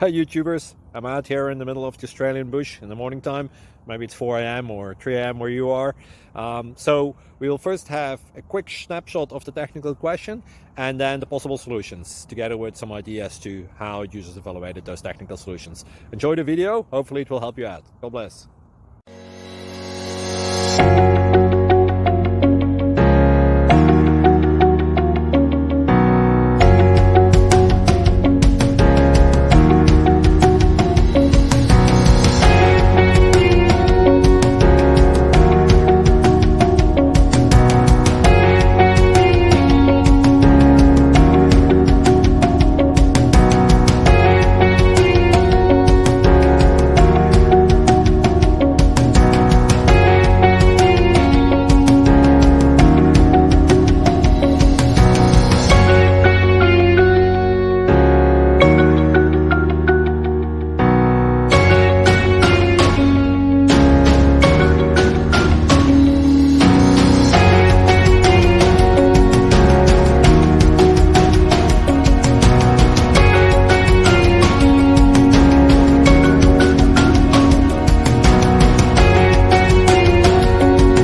Hi YouTubers, I'm out here in the middle of the Australian bush in the morning time. Maybe it's 4 a.m. or 3 a.m. where you are. So we will first have a quick snapshot of the technical question and then the possible solutions, together with some ideas to how users evaluated those technical solutions. Enjoy the video, hopefully it will help you out. God bless.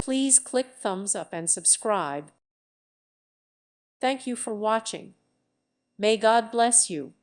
Please click thumbs up and subscribe. Thank you for watching. May God bless you.